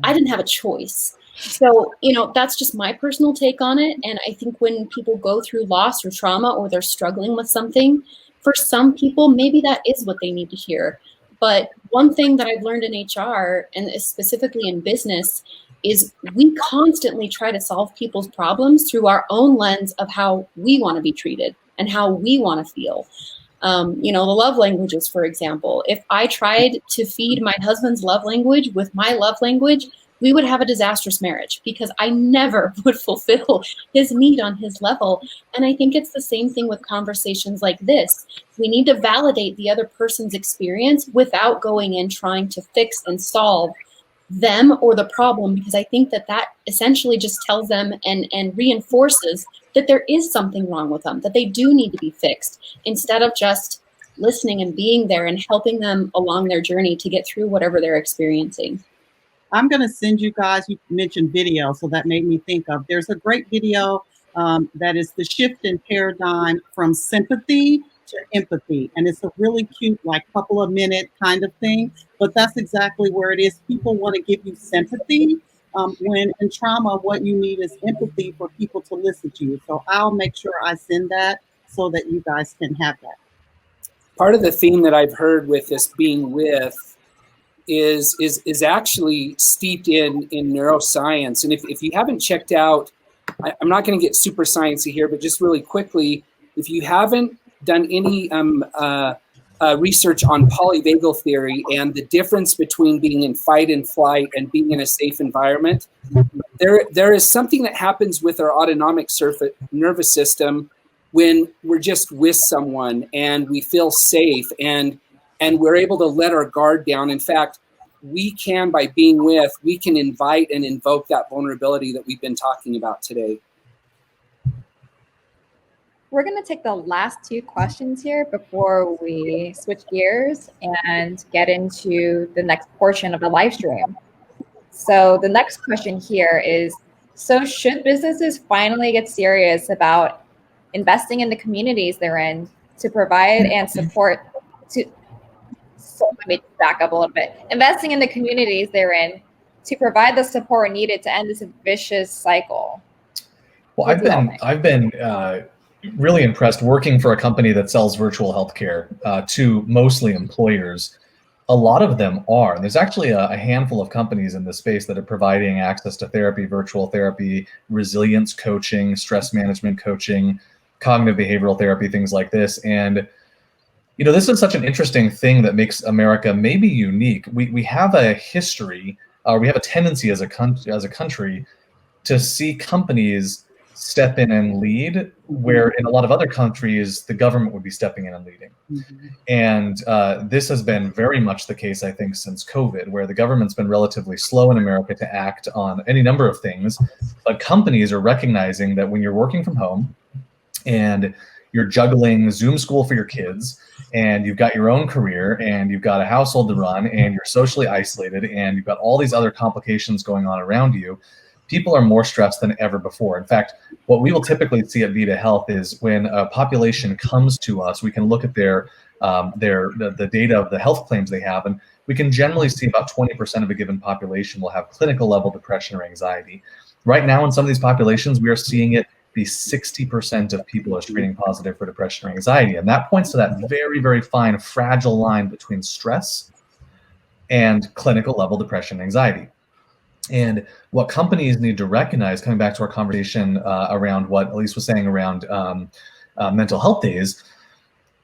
I didn't have a choice. So, you know, that's just my personal take on it. And I think when people go through loss or trauma, or they're struggling with something, for some people, maybe that is what they need to hear. But one thing that I've learned in HR, and specifically in business, is we constantly try to solve people's problems through our own lens of how we want to be treated and how we want to feel. You know, the love languages, for example. If I tried to feed my husband's love language with my love language, we would have a disastrous marriage because I never would fulfill his need on his level. And I think it's the same thing with conversations like this. We need to validate the other person's experience without going in trying to fix and solve them or the problem, because I think that that essentially just tells them and reinforces that there is something wrong with them, that they do need to be fixed, instead of just listening and being there and helping them along their journey to get through whatever they're experiencing. I'm going to send you guys, you mentioned video, so that made me think of, there's a great video that is the shift in paradigm from sympathy to empathy. And it's a really cute, like couple of minute kind of thing, but that's exactly where it is. People want to give you sympathy when in trauma, what you need is empathy for people to listen to you. So I'll make sure I send that so that you guys can have that. Part of the theme that I've heard with this being with is actually steeped in neuroscience. And if you haven't checked out, I'm not going to get super sciencey here, but just really quickly, if you haven't done any research on polyvagal theory and the difference between being in fight and flight and being in a safe environment, there is something that happens with our autonomic nervous system when we're just with someone and we feel safe and we're able to let our guard down. In fact, we can, by being with, we can invite and invoke that vulnerability that we've been talking about today. We're going to take the last two questions here before we switch gears and get into the next portion of the live stream. So the next question here is, so should businesses finally get serious about investing in the communities they're in to provide and support so let me back up a little bit. Investing in the communities they're in to provide the support needed to end this vicious cycle? Well, I've been really impressed working for a company that sells virtual healthcare to mostly employers. A lot of them are. There's actually a handful of companies in this space that are providing access to therapy, virtual therapy, resilience coaching, stress management coaching, cognitive behavioral therapy, things like this. And you know, this is such an interesting thing that makes America maybe unique. We have a history, or we have a tendency as a country to see companies step in and lead, where in a lot of other countries, the government would be stepping in and leading. Mm-hmm. And this has been very much the case, I think, since COVID, where the government's been relatively slow in America to act on any number of things. But companies are recognizing that when you're working from home and you're juggling Zoom school for your kids, and you've got your own career, and you've got a household to run, and you're socially isolated, and you've got all these other complications going on around you, people are more stressed than ever before. In fact, what we will typically see at Vida Health is when a population comes to us, we can look at the data of the health claims they have, and we can generally see about 20% of a given population will have clinical level depression or anxiety. Right now, in some of these populations, we are seeing it be 60% of people are screening positive for depression or anxiety. And that points to that very, very fine, fragile line between stress and clinical level depression and anxiety. And what companies need to recognize, coming back to our conversation around what Elise was saying around mental health days,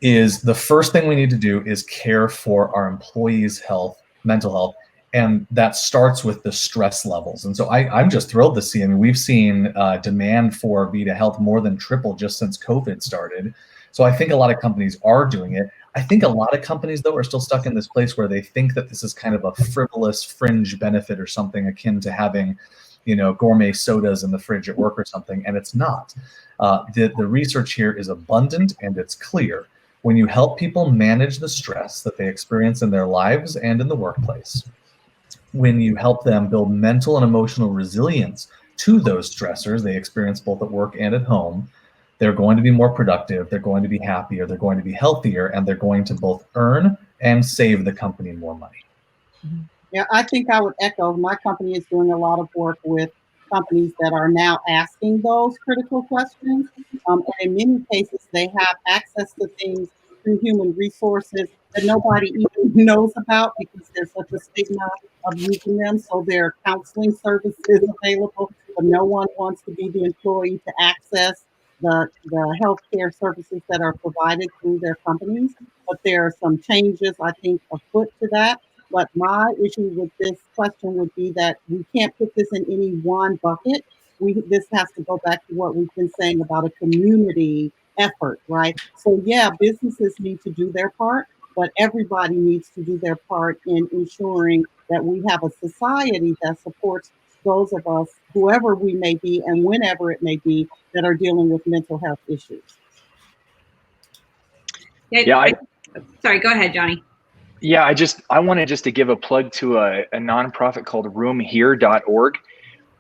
is the first thing we need to do is care for our employees' health, mental health. And that starts with the stress levels. And so I'm just thrilled to see, I mean, we've seen demand for Vida Health more than triple just since COVID started. So I think a lot of companies are doing it. I think a lot of companies, though, are still stuck in this place where they think that this is kind of a frivolous fringe benefit or something akin to having, you know, gourmet sodas in the fridge at work or something. And it's not. The research here is abundant and it's clear. When you help people manage the stress that they experience in their lives and in the workplace, when you help them build mental and emotional resilience to those stressors they experience both at work and at home, they're going to be more productive, they're going to be happier, they're going to be healthier, and they're going to both earn and save the company more money. Yeah, I think I would echo, my company is doing a lot of work with companies that are now asking those critical questions. And in many cases, they have access to things through human resources that nobody even knows about because there's such a stigma of using them. So there are counseling services available, but no one wants to be the employee to access the healthcare services that are provided through their companies. But there are some changes, I think, afoot to that. But my issue with this question would be that we can't put this in any one bucket. This has to go back to what we've been saying about a community effort, right? So yeah, businesses need to do their part, but everybody needs to do their part in ensuring that we have a society that supports those of us, whoever we may be and whenever it may be, that are dealing with mental health issues. Sorry, go ahead, Johnny. Yeah, I wanted just to give a plug to a nonprofit called roomhere.org.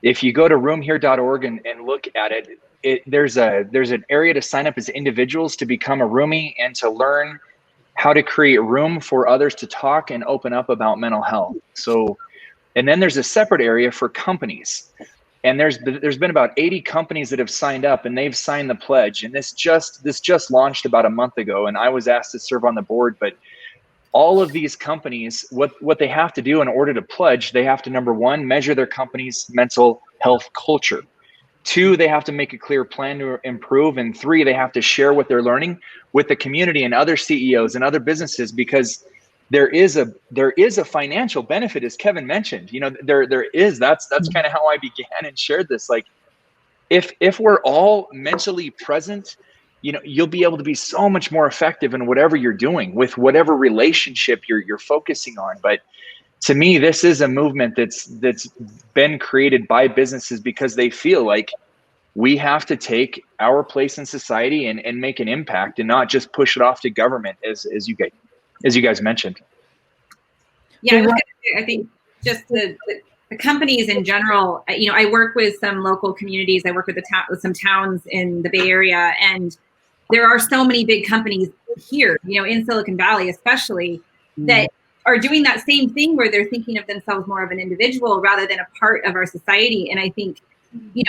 If you go to roomhere.org and look at it, there's an area to sign up as individuals to become a roomie and to learn how to create room for others to talk and open up about mental health. So, and then there's a separate area for companies. And there's been about 80 companies that have signed up, and they've signed the pledge. And this just launched about a month ago, and I was asked to serve on the board. But all of these companies, what they have to do in order to pledge, they have to, number one, measure their company's mental health culture. 2, they have to make a clear plan to improve. And 3, they have to share what they're learning with the community and other CEOs and other businesses, because there is a financial benefit, as Kevin mentioned. That's kind of how I began and shared this. Like, if we're all mentally present, you'll be able to be so much more effective in whatever you're doing with whatever relationship you're focusing on. But to me, this is a movement that's been created by businesses because they feel like we have to take our place in society and make an impact, and not just push it off to government, as you guys mentioned. Yeah, I think just the companies in general. I work with some local communities. I work with some towns in the Bay Area, and there are so many big companies here, in Silicon Valley especially, that are doing that same thing, where they're thinking of themselves more of an individual rather than a part of our society. And I think,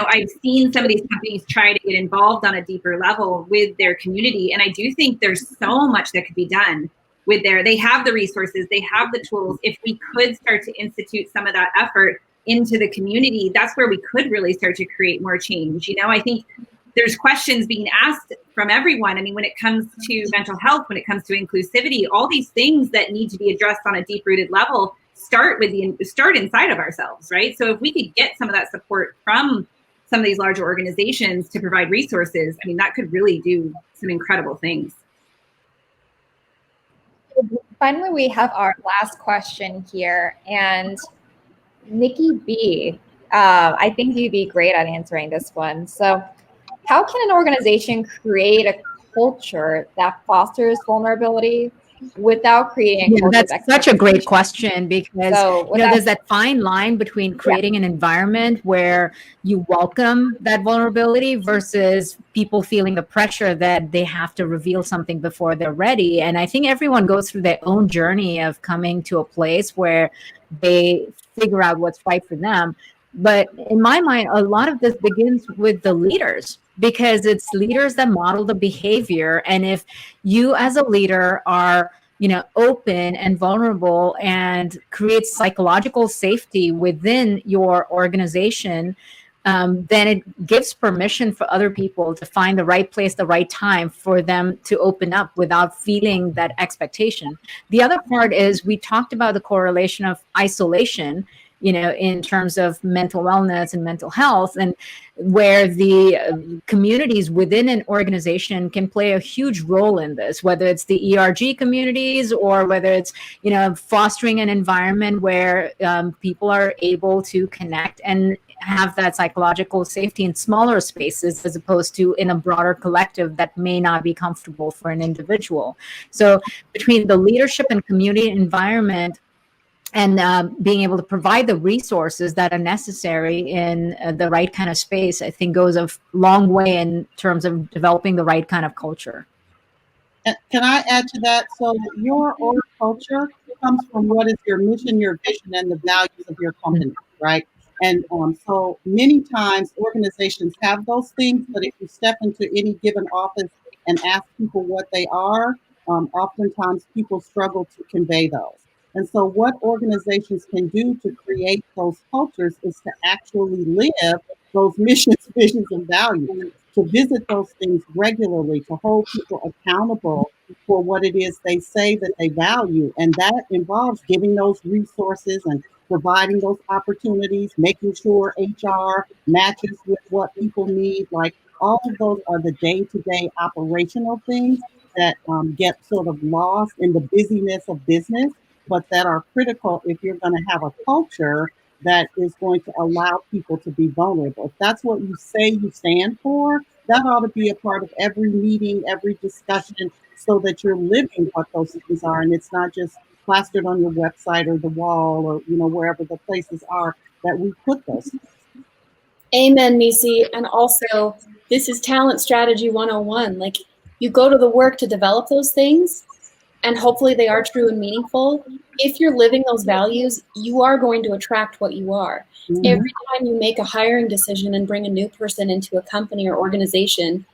I've seen some of these companies try to get involved on a deeper level with their community. And I do think there's so much that could be done with they have the resources, they have the tools. If we could start to institute some of that effort into the community, that's where we could really start to create more change. I think there's questions being asked from everyone. I mean, when it comes to mental health, when it comes to inclusivity, all these things that need to be addressed on a deep-rooted level start inside of ourselves, right? So if we could get some of that support from some of these larger organizations to provide resources, I mean, that could really do some incredible things. Finally, we have our last question here, and Nikki B, I think you'd be great at answering this one. So, how can an organization create a culture that fosters vulnerability without creating a culture? That's such a great question, because there's that fine line between creating an environment where you welcome that vulnerability versus people feeling the pressure that they have to reveal something before they're ready. And I think everyone goes through their own journey of coming to a place where they figure out what's right for them. But in my mind, a lot of this begins with the leaders, because it's leaders that model the behavior. And if you as a leader are, open and vulnerable and create psychological safety within your organization, then it gives permission for other people to find the right place, the right time for them to open up without feeling that expectation. The other part is, we talked about the correlation of isolation, in terms of mental wellness and mental health, and where the communities within an organization can play a huge role in this, whether it's the ERG communities or whether it's, fostering an environment where people are able to connect and have that psychological safety in smaller spaces, as opposed to in a broader collective that may not be comfortable for an individual. So between the leadership and community environment, and being able to provide the resources that are necessary in the right kind of space, I think goes a long way in terms of developing the right kind of culture. Can I add to that? So your org culture comes from what is your mission, your vision, and the values of your company, right? And so many times organizations have those things, but if you step into any given office and ask people what they are, oftentimes people struggle to convey those. And so what organizations can do to create those cultures is to actually live those missions, visions, and values, to visit those things regularly, to hold people accountable for what it is they say that they value. And that involves giving those resources and providing those opportunities, making sure HR matches with what people need. Like all of those are the day-to-day operational things that get sort of lost in the busyness of business, but that are critical if you're going to have a culture that is going to allow people to be vulnerable. If that's what you say you stand for, that ought to be a part of every meeting, every discussion, so that you're living what those things are, and it's not just plastered on your website or the wall or wherever the places are that we put those things. Amen, Nisi. And also, this is talent strategy 101. Like, you go to the work to develop those things, and hopefully they are true and meaningful. If you're living those values, you are going to attract what you are. Mm-hmm. Every time you make a hiring decision and bring a new person into a company or organization,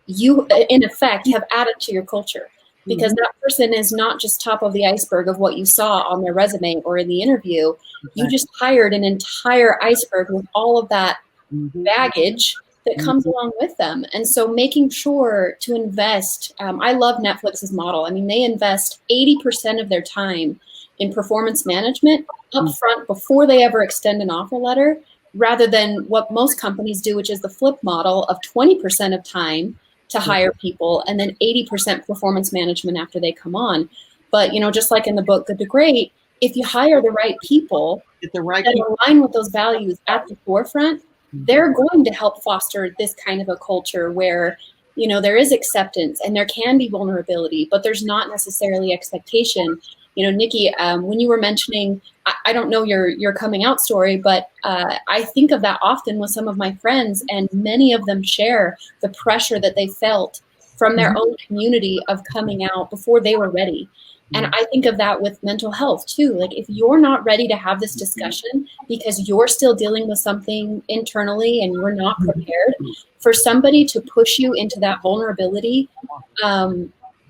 you, in effect, have added to your culture, because mm-hmm. that person is not just top of the iceberg of what you saw on their resume or in the interview. Okay. You just hired an entire iceberg with all of that mm-hmm. baggage that comes along with them. And so making sure to invest, I love Netflix's model. I mean, they invest 80% of their time in performance management up front before they ever extend an offer letter, rather than what most companies do, which is the flip model of 20% of time to hire people and then 80% performance management after they come on. But, just like in the book, Good to Great, if you hire the right people that align with those values at the forefront, they're going to help foster this kind of a culture where, there is acceptance and there can be vulnerability, but there's not necessarily expectation. Nikki, when you were mentioning, I don't know your coming out story, but I think of that often with some of my friends, and many of them share the pressure that they felt from their own community of coming out before they were ready. And I think of that with mental health too. Like, if you're not ready to have this discussion because you're still dealing with something internally and you're not prepared, for somebody to push you into that vulnerability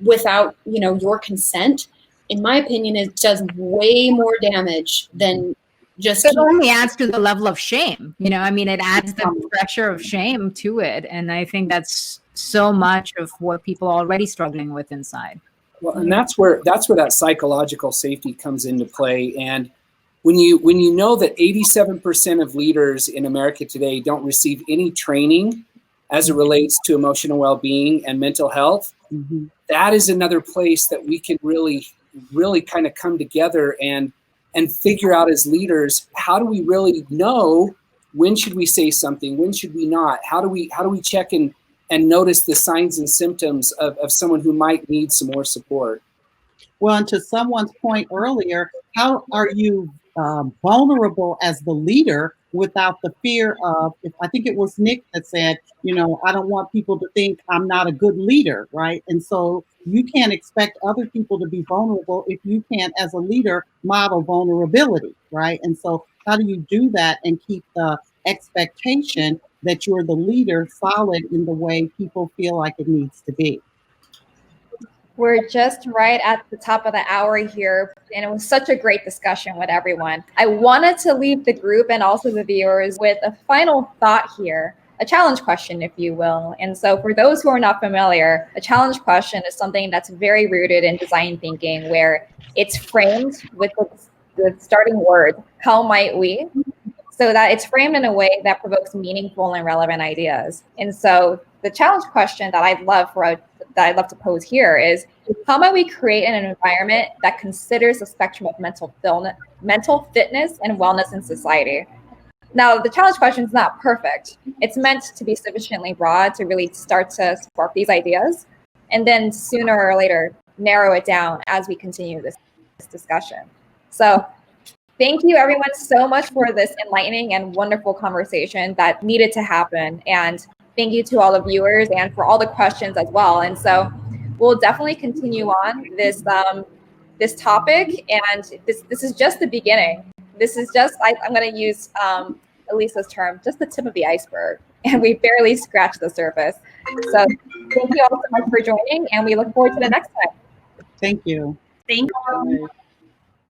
without, your consent, in my opinion, it does way more damage than just. It only adds to the level of shame. It adds the pressure of shame to it. And I think that's so much of what people are already struggling with inside. Well, and that's where that psychological safety comes into play. And when you know that 87% of leaders in America today don't receive any training as it relates to emotional well-being and mental health, that is another place that we can really kind of come together and figure out as leaders, how do we really know when should we say something, when should we not? How do we check and notice the signs and symptoms of someone who might need some more support? Well, and to someone's point earlier, how are you vulnerable as the leader without the fear of, I think it was Nick that said, I don't want people to think I'm not a good leader, right? And so you can't expect other people to be vulnerable if you can't, as a leader, model vulnerability, right? And so how do you do that and keep the expectation that you're the leader solid in the way people feel like it needs to be? We're just right at the top of the hour here, and it was such a great discussion with everyone. I wanted to leave the group and also the viewers with a final thought here, a challenge question, if you will. And so for those who are not familiar, a challenge question is something that's very rooted in design thinking, where it's framed with the starting word, how might we? So that it's framed in a way that provokes meaningful and relevant ideas. And so the challenge question that I'd love to pose here is, how might we create an environment that considers the spectrum of mental fitness and wellness in society? Now, the challenge question is not perfect. It's meant to be sufficiently broad to really start to spark these ideas, and then sooner or later narrow it down as we continue this discussion. So thank you everyone so much for this enlightening and wonderful conversation that needed to happen. And thank you to all the viewers and for all the questions as well. And so we'll definitely continue on this topic. And this is just the beginning. This is just, I'm going to use Elisa's term, just the tip of the iceberg. And we barely scratched the surface. So thank you all so much for joining, and we look forward to the next time. Thank you. Thank you. Bye.